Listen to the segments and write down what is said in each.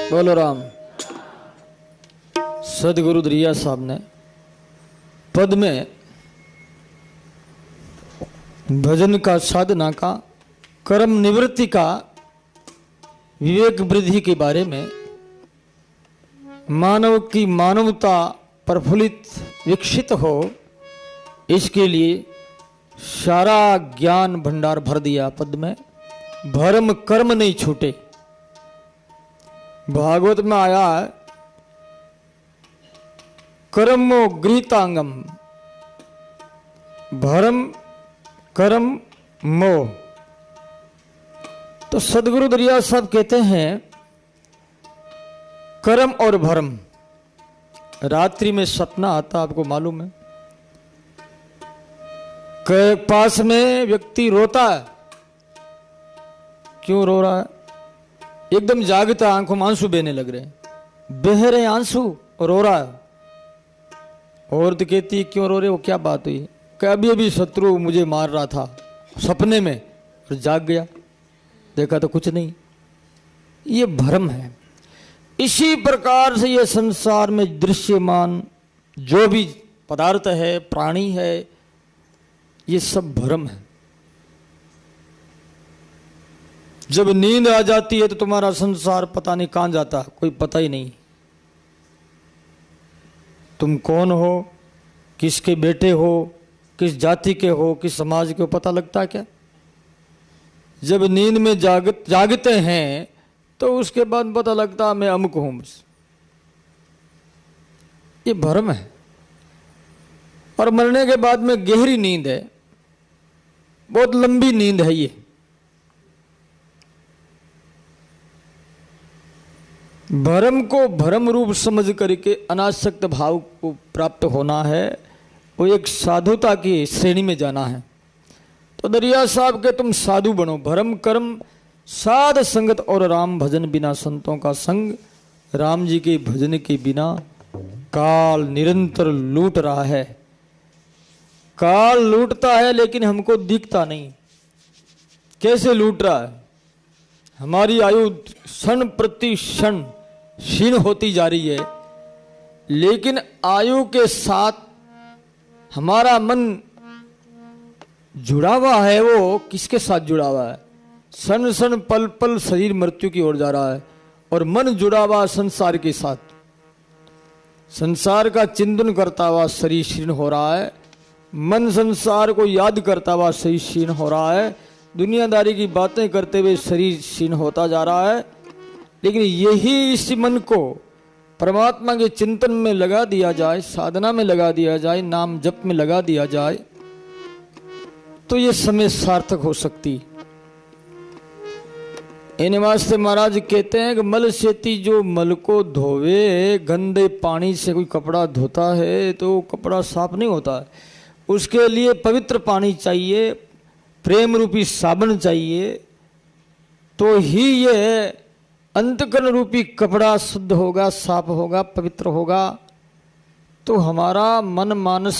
बोलो राम। सदगुरु दरिया साहब ने पद में भजन का, साधना का, कर्म निवृत्ति का, विवेक वृद्धि के बारे में, मानव की मानवता प्रफुल्लित विकसित हो, इसके लिए सारा ज्ञान भंडार भर दिया पद में। भरम कर्म नहीं छूटे। भागवत में आया है, कर्मो गृहीतांगम, भरम कर्म मोह। तो सदगुरु दरिया साहब कहते हैं कर्म और भरम। रात्रि में सपना आता, आपको मालूम है, पास में व्यक्ति रोता है। क्यों रो रहा है? एकदम जागता, आंखों में आंसू बहने लग रहे हैं, बह रहे आंसू, रो रहा है। औरत कहती क्यों रो रहे हो, क्या बात हुई? कि अभी अभी शत्रु मुझे मार रहा था सपने में और जाग गया, देखा तो कुछ नहीं। ये भ्रम है। इसी प्रकार से ये संसार में दृश्यमान जो भी पदार्थ है, प्राणी है, ये सब भ्रम है। जब नींद आ जाती है तो तुम्हारा संसार पता नहीं कहां जाता, कोई पता ही नहीं। तुम कौन हो, किसके बेटे हो, किस जाति के हो, किस समाज के हो, पता लगता है क्या? जब नींद में जागते हैं तो उसके बाद पता लगता मैं अमुक हूं। बस ये भ्रम है। और मरने के बाद में गहरी नींद है, बहुत लंबी नींद है। ये भ्रम को भ्रम रूप समझ करके अनासक्त भाव को प्राप्त होना है, वो एक साधुता की श्रेणी में जाना है। तो दरिया साहब के तुम साधु बनो। भ्रम कर्म साध संगत और राम भजन, बिना संतों का संग, राम जी के भजन के बिना काल निरंतर लूट रहा है। काल लूटता है लेकिन हमको दिखता नहीं। कैसे लूट रहा है? हमारी आयु क्षण प्रति क्षण क्षीण होती जा रही है, लेकिन आयु के साथ हमारा मन जुड़ा हुआ है। वो किसके साथ जुड़ा हुआ है? क्षण क्षण पल पल शरीर मृत्यु की ओर जा रहा है और मन जुड़ा हुआ संसार के साथ। संसार का चिंतन करता हुआ शरीर क्षीण हो रहा है, मन संसार को याद करता हुआ शरीर क्षीण हो रहा है, दुनियादारी की बातें करते हुए शरीर क्षीण होता जा रहा है। लेकिन यही इस मन को परमात्मा के चिंतन में लगा दिया जाए, साधना में लगा दिया जाए, नाम जप में लगा दिया जाए, तो ये समय सार्थक हो सकती। इन वास्ते महाराज कहते हैं कि मल सेती जो मल को धोवे, गंदे पानी से कोई कपड़ा धोता है तो कपड़ा साफ नहीं होता है। उसके लिए पवित्र पानी चाहिए, प्रेम रूपी साबन चाहिए, तो ही ये अंतकरण रूपी कपड़ा शुद्ध होगा, साफ होगा, पवित्र होगा। तो हमारा मन मानस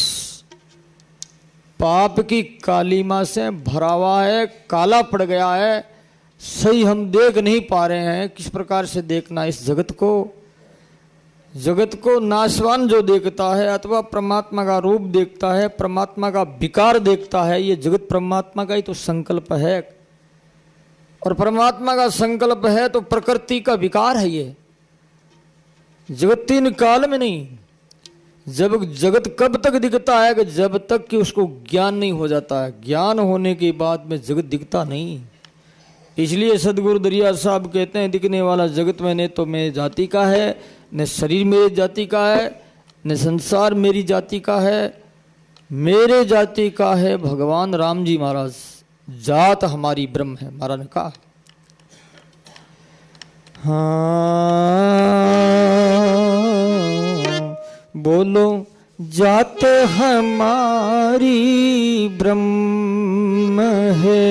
पाप की कालीमा से भरा हुआ है, काला पड़ गया है, सही हम देख नहीं पा रहे हैं। किस प्रकार से देखना इस जगत को? जगत को नाशवान जो देखता है अथवा परमात्मा का रूप देखता है, परमात्मा का विकार देखता है, ये जगत परमात्मा का ही तो संकल्प है। और परमात्मा का संकल्प है तो प्रकृति का विकार है। ये जगत तीन काल में नहीं। जब जगत कब तक दिखता है कि जब तक कि उसको ज्ञान नहीं हो जाता है। ज्ञान होने के बाद में जगत दिखता नहीं। इसलिए सदगुरु दरिया साहब कहते हैं, दिखने वाला जगत में न तो मेरी जाति का है, न शरीर मेरी जाति का है, न संसार मेरी जाति का है, मेरे जाति का है भगवान राम जी महाराज। जात हमारी ब्रह्म है, महाराज ने कहा। हाँ बोलो जात हमारी ब्रह्म है,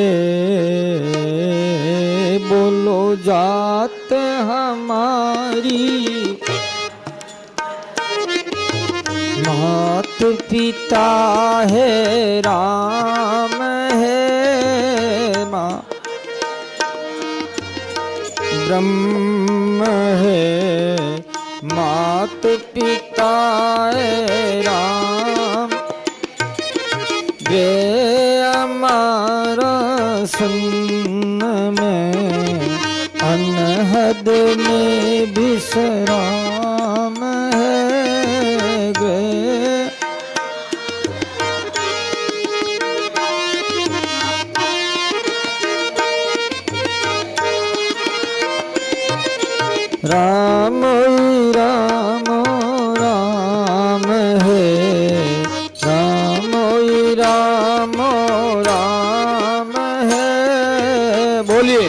बोलो जात हमारी, मात पिता है राम है, माँ ब्रह्म है, मात पिता राम गे हमारा सन्न में अनहद में विश्राम है गे। राम राम राम है राम राम राम है। बोलिए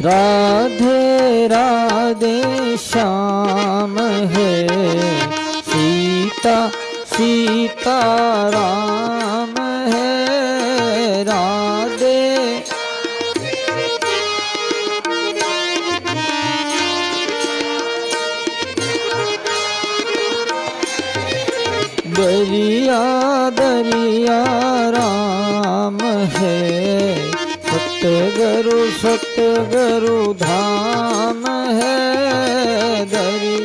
राधे राधे श्याम है सीता सीता राम है राधे। दरिया दरिया राम है सतगुरु सतगुरु धाम है दरी।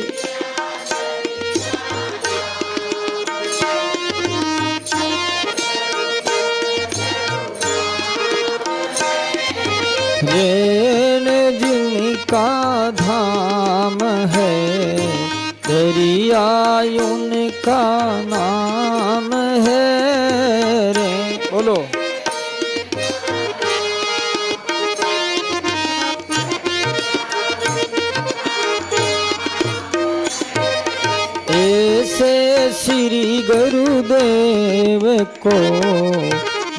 रेन जिनका धाम है दरिया उनका नाम है रे। बोलो ऐसे श्री गुरुदेव को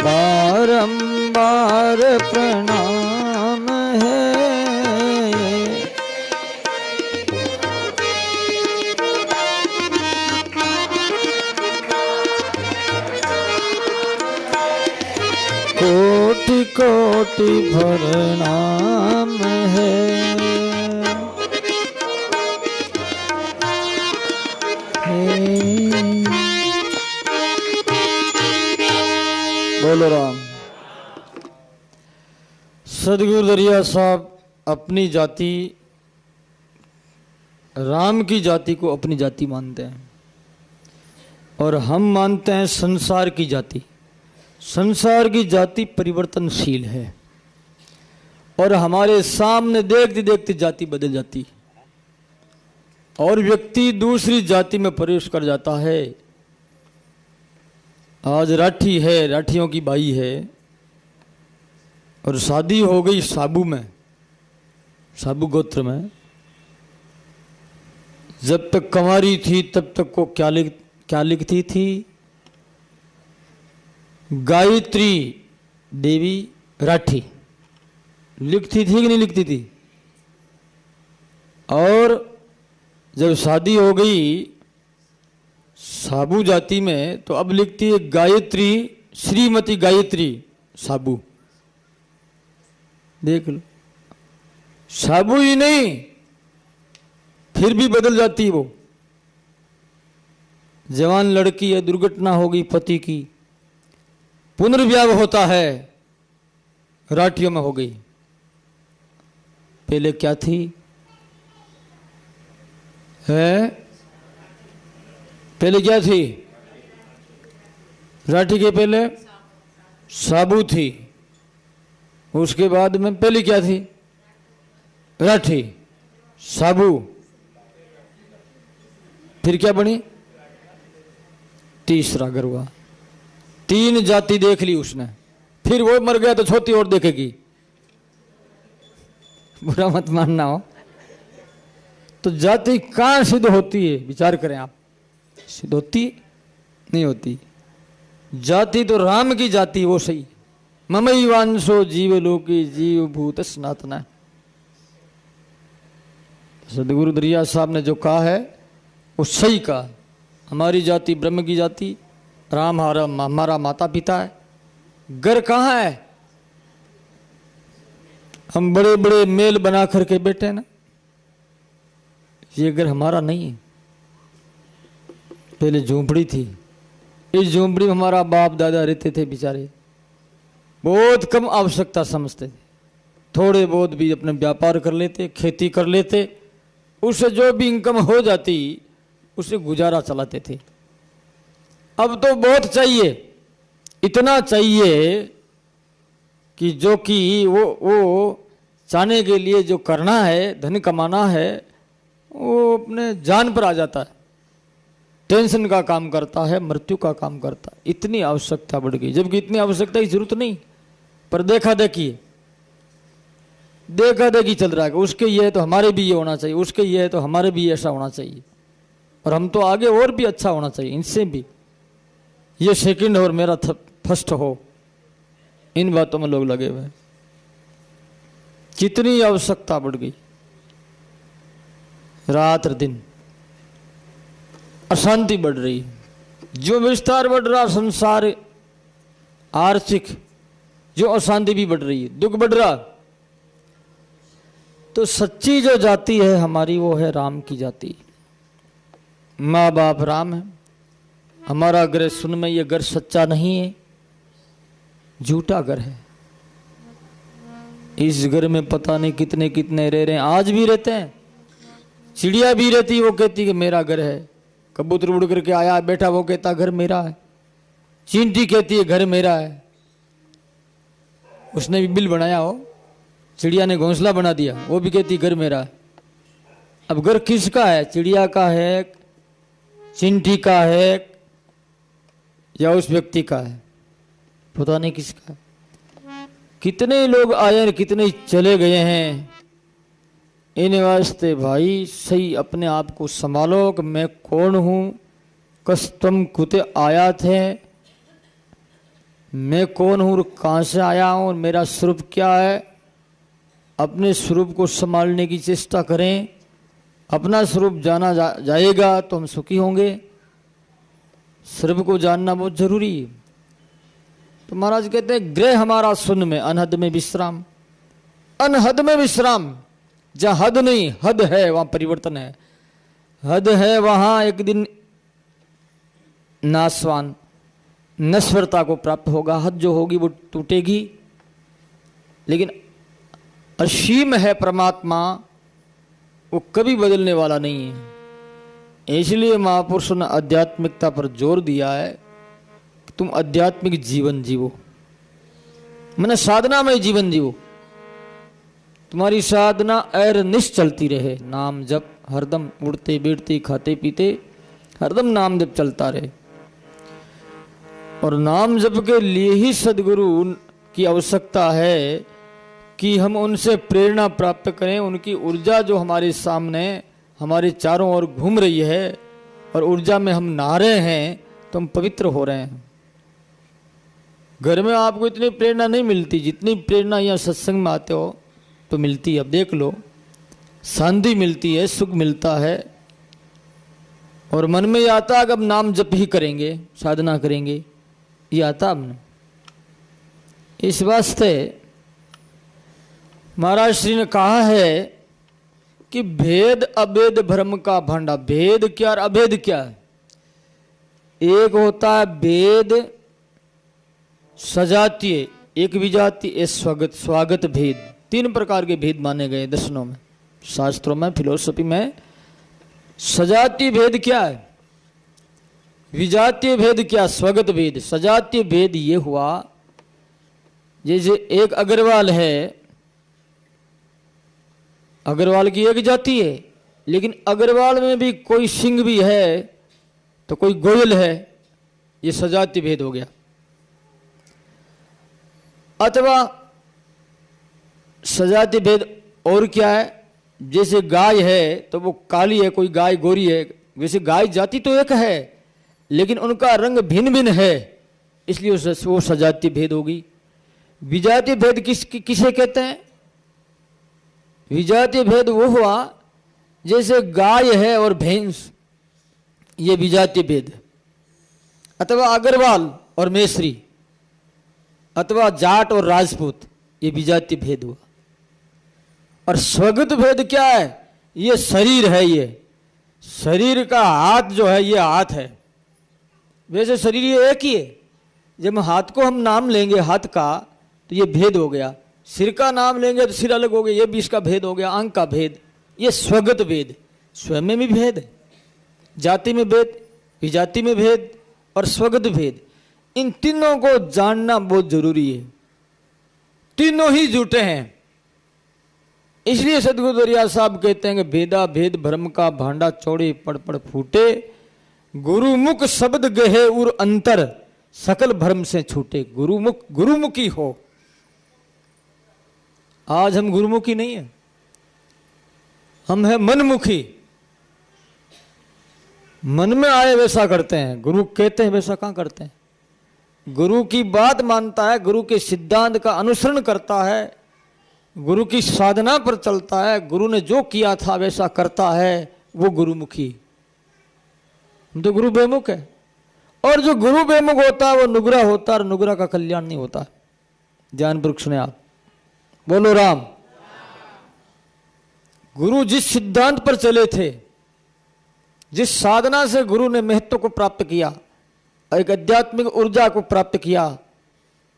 बारंबार प्रणाम है। कोटि कोटि प्रणाम है। बोलो राम। सदगुरु दरिया साहब अपनी जाति राम की जाति को अपनी जाति मानते हैं और हम मानते हैं संसार की जाति। संसार की जाति परिवर्तनशील है और हमारे सामने देखते देखते जाति बदल जाती और व्यक्ति दूसरी जाति में प्रवेश कर जाता है। आज राठी है, राठियों की बाई है और शादी हो गई साबू में, साबू गोत्र में। जब तक कंवारी थी तब तक को क्या लिखती थी? गायत्री देवी राठी लिखती थी कि नहीं लिखती थी? और जब शादी हो गई साबू जाति में तो अब लिखती है गायत्री, श्रीमती गायत्री साबू। देख लो, साबू ही नहीं फिर भी बदल जाती है वो। जवान लड़की है, दुर्घटना हो गई पति की, पुनर्विवाह होता है, राठियों में हो गई। पहले क्या थी? है पहले क्या थी? राठी के पहले साबू थी, उसके बाद में पहले क्या थी? राठी, साबू, फिर क्या बनी? तीसरा गरुआ। 3 जाति देख ली उसने, फिर वो मर गया तो छोटी और देखेगी। बुरा मत मानना हो। तो जाति कहां सिद्ध होती है? विचार करें आप। सिद्ध होती नहीं होती। जाति तो राम की जाति वो सही। ममई वांशो जीव लोकी जीव भूत सनातना। सदगुरु दरिया साहब ने जो कहा है वो सही कहा। हमारी जाति ब्रह्म की जाति, राम हमारा माता पिता है। घर कहाँ है? हम बड़े बड़े मेल बना करके बैठे हैं ना, ये घर हमारा नहीं है। पहले झोंपड़ी थी, इस झोंपड़ी में हमारा बाप दादा रहते थे बेचारे, बहुत कम आवश्यकता समझते थे, थोड़े बहुत भी अपने व्यापार कर लेते, खेती कर लेते, उससे जो भी इनकम हो जाती उससे गुजारा चलाते थे। अब तो बहुत चाहिए, इतना चाहिए कि जो कि वो चाहने के लिए जो करना है, धन कमाना है, वो अपने जान पर आ जाता है, टेंशन का काम करता है, मृत्यु का काम करता है। इतनी आवश्यकता बढ़ गई, जबकि इतनी आवश्यकता की जरूरत नहीं, पर देखा देखी चल रहा है कि उसके ये है तो हमारे भी ये होना चाहिए, उसके ये है तो हमारे भी ऐसा होना चाहिए, और हम तो आगे और भी अच्छा होना चाहिए इनसे भी, ये सेकंड और मेरा फर्स्ट हो, इन बातों में लोग लगे हुए हैं। कितनी आवश्यकता बढ़ गई, रात दिन अशांति बढ़ रही, जो विस्तार बढ़ रहा संसार आर्थिक, जो अशांति भी बढ़ रही है, दुख बढ़ रहा। तो सच्ची जो जाति है हमारी वो है राम की जाति। माँ बाप राम है, हमारा घर सुन में ये घर सच्चा नहीं है, झूठा घर है। इस घर में पता नहीं कितने कितने रह रहे हैं, आज भी रहते हैं। चिड़िया भी रहती, वो कहती कि मेरा घर है। कबूतर उड़ करके आया बैठा, वो कहता घर मेरा है। चींटी कहती है घर मेरा है, उसने भी बिल बनाया हो, चिड़िया ने घोंसला बना दिया, वो भी कहती घर मेरा है। अब घर किसका है? चिड़िया का है, चींटी का है, या उस व्यक्ति का है? पता नहीं किसका है। कितने लोग आए और कितने चले गए हैं। इन वास्ते भाई सही अपने आप को संभालो कि मैं कौन हूं, कस्तम कुते आया थे, मैं कौन हूं, कहां से आया हूं और मेरा स्वरूप क्या है। अपने स्वरूप को संभालने की चेष्टा करें। अपना स्वरूप जाना जाएगा तो हम सुखी होंगे। स्वरूप को जानना बहुत जरूरी है। तो महाराज कहते हैं गृह हमारा सुन में, अनहद में विश्राम। अनहद में विश्राम, जहां हद नहीं हद है वहां परिवर्तन है। हद है वहां एक दिन नाशवान नश्वरता को प्राप्त होगा। हद जो होगी वो टूटेगी, लेकिन असीम है परमात्मा, वो कभी बदलने वाला नहीं है। इसलिए महापुरुषों ने आध्यात्मिकता पर जोर दिया है कि तुम आध्यात्मिक जीवन जीवो, मैंने साधना में जीवन जीवो। तुम्हारी साधना अहरनिश चलती रहे, नाम जप हरदम, उड़ते बैठते खाते पीते हरदम नाम जप चलता रहे। और नाम जप के लिए ही सदगुरु की आवश्यकता है कि हम उनसे प्रेरणा प्राप्त करें। उनकी ऊर्जा जो हमारे सामने हमारे चारों ओर घूम रही है और ऊर्जा में हम नहा रहे हैं तो हम पवित्र हो रहे हैं। घर में आपको इतनी प्रेरणा नहीं मिलती जितनी प्रेरणा यहाँ सत्संग में आते हो तो मिलती है। अब देख लो, शांति मिलती है, सुख मिलता है, और मन में आता है कि अब नाम जप ही करेंगे, साधना करेंगे, ये आता हमने। इस वास्ते महाराज श्री ने कहा है कि भेद अभेद भ्रम का भांडा। भेद क्या और अभेद क्या है? एक होता है भेद सजातीय, एक विजातीय, स्वागत भेद। 3 प्रकार के भेद माने गए दर्शनों में, शास्त्रों में, फिलोसफी में। सजातीय भेद क्या है, विजातीय भेद क्या, स्वागत भेद। सजातीय भेद ये हुआ, जैसे एक अग्रवाल है, अग्रवाल की एक जाति है, लेकिन अग्रवाल में भी कोई सिंह भी है तो कोई गोयल है, ये सजातीय भेद हो गया। अथवा सजातीय भेद और क्या है, जैसे गाय है तो वो काली है, कोई गाय गोरी है। वैसे गाय जाति तो एक है लेकिन उनका रंग भिन्न भिन्न है, इसलिए वो सजातीय भेद होगी। विजातीय भेद किसे कहते हैं? विजातीय भेद वो हुआ जैसे गाय है और भैंस, ये विजातीय भेद। अथवा अग्रवाल और मेसरी, अथवा जाट और राजपूत, ये विजातीय भेद हुआ। और स्वगत भेद क्या है? ये शरीर है, ये शरीर का हाथ जो है ये हाथ है, वैसे शरीर ये एक ही है। जब हाथ को हम नाम लेंगे हाथ का तो ये भेद हो गया, सिर का नाम लेंगे तो सिर अलग हो गया, ये भी इसका भेद हो गया, आंख का भेद, ये स्वगत भेद। स्वयं में भी भेद है, जाति में भेद, विजाति में भेद और स्वगत भेद। इन तीनों को जानना बहुत जरूरी है, तीनों ही जुटे हैं। इसलिए सदगुरु दरिया साहब कहते हैं कि भेदा भेद भ्रम का भांडा चौड़े पड़ पड़ फूटे, गुरुमुख शब्द गहे उर अंतर सकल भ्रम से छूटे। गुरुमुखी हो। आज हम गुरुमुखी नहीं है, हम है मनमुखी। मन में आए वैसा करते हैं, गुरु कहते हैं वैसा कहां करते हैं। गुरु की बात मानता है, गुरु के सिद्धांत का अनुसरण करता है, गुरु की साधना पर चलता है, गुरु ने जो किया था वैसा करता है, वो गुरुमुखी। हम तो गुरु बेमुख है। और जो गुरु बेमुख होता है वो नुगरा होता है, और नुगरा का कल्याण नहीं होता। ध्यानपूर्वक सुने आप, बोलो राम। गुरु जिस सिद्धांत पर चले थे, जिस साधना से गुरु ने महत्व को प्राप्त किया, एक आध्यात्मिक ऊर्जा को प्राप्त किया,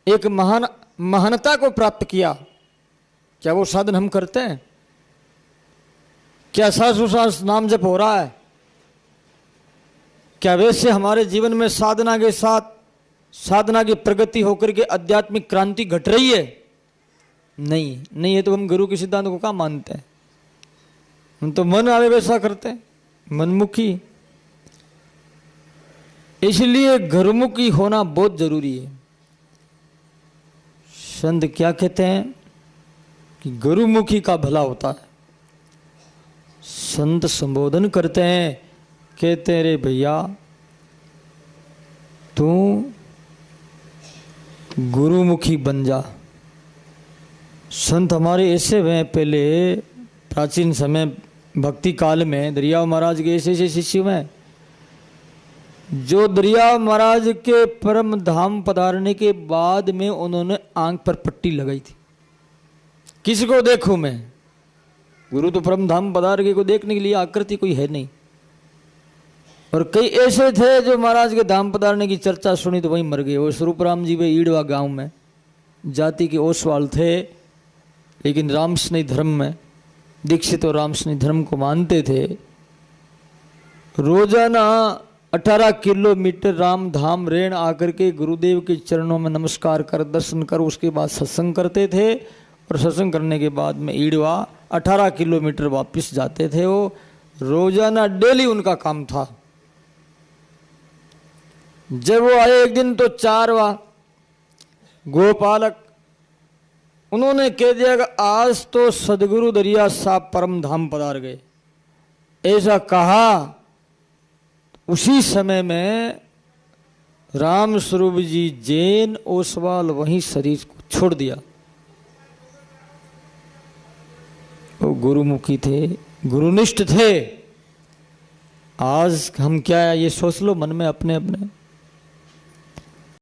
एक महानता को प्राप्त किया, क्या वो साधन हम करते हैं? क्या सास नाम जप हो रहा है? क्या वैसे हमारे जीवन में साधना के साथ साधना की प्रगति होकर के आध्यात्मिक क्रांति घट रही है? नहीं है तो हम गुरु के सिद्धांत को कहाँ मानते हैं? हम तो मन आवे वैसा करते हैं, मनमुखी। इसलिए घरमुखी होना बहुत जरूरी है। संत क्या कहते हैं कि गुरुमुखी का भला होता है। संत संबोधन करते हैं, कहते रे भैया तू गुरुमुखी बन जा। संत हमारे ऐसे हुए, पहले प्राचीन समय भक्ति काल में दरिया महाराज के ऐसे ऐसे शिष्य हुए जो दरिया महाराज के परम धाम पधारने के बाद में उन्होंने आंख पर पट्टी लगाई थी। किसको देखूं मैं? गुरु तो परम धाम पधार के को देखने के लिए आकृति कोई है नहीं। और कई ऐसे थे जो महाराज के धाम पधारने की चर्चा सुनी तो वहीं मर गए। वो स्वरूपराम जी वे ईड़वा गांव में जाति के ओसवाल थे, लेकिन रामस्नेही धर्म में दीक्षित और रामस्नेही धर्म को मानते थे। रोजाना 18 किलोमीटर राम धाम रेण आकर के गुरुदेव के चरणों में नमस्कार कर, दर्शन कर, उसके बाद सत्संग करते थे। और सत्संग करने के बाद में ईड़वा 18 किलोमीटर वापस जाते थे। वो रोजाना डेली उनका काम था। जब वो आए एक दिन तो 4वां गोपालक उन्होंने कह दिया कि आज तो सदगुरु दरिया साहब परम धाम पधार गए। ऐसा कहा, उसी समय में राम स्वरूप जी जैन ओसवाल वहीं शरीर को छोड़ दिया। वो गुरुमुखी थे, गुरुनिष्ठ थे। आज हम क्या ये सोच लो मन में अपने अपने